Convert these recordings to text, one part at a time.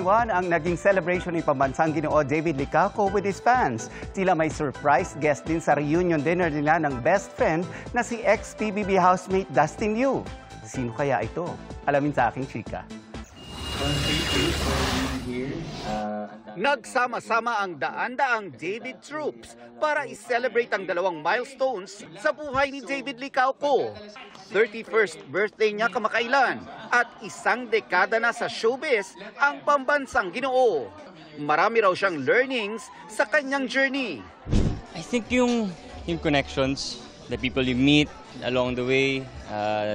2021 ang naging celebration ni Pambansang Ginoo David Licauco with his fans. Tila may surprise guest din sa reunion dinner nila ng best friend na si ex-PBB housemate Dustin Yu. Sino kaya ito? Alamin sa aking chika. Nagsama-sama ang daan-daang David troops para i-celebrate ang dalawang milestones sa buhay ni David Licauco. 31st birthday niya kamakailan at isang dekada na sa showbiz ang Pambansang Ginoo. Marami raw siyang learnings sa kanyang journey. I think yung connections, the people you meet along the way,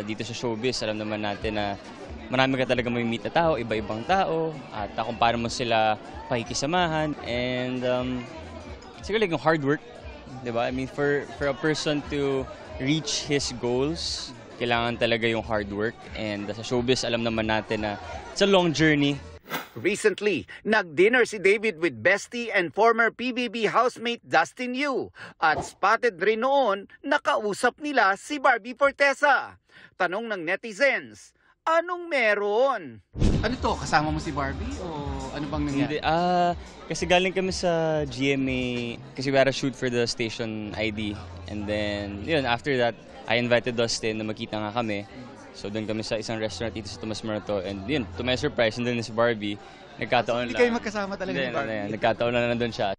dito sa showbiz, alam naman natin na marami ka talaga may meet na tao, iba-ibang tao, at kung paano mo sila pakikisamahan. And siguro like yung hard work, di ba? I mean, for a person to reach his goals, kailangan talaga yung hard work. And sa showbiz, alam naman natin na it's a long journey. Recently, nag-dinner si David with bestie and former PBB housemate Dustin Yu. At spotted rin noon, nakausap nila si Barbie Fortesa. Tanong ng netizens, anong meron? Ano to? Kasama mo si Barbie o ano bang nangyari? Hindi, kasi galing kami sa GMA, kasi we had a shoot for the station ID. And then, yun, after that, I invited Dustin na magkita nga kami. So doon kami sa isang restaurant dito sa Tomas Morato. And yun, to my surprise, nandun si Barbie. Nagkataon Hindi kayo magkasama talaga ni Barbie? Nagkataon na nandun siya.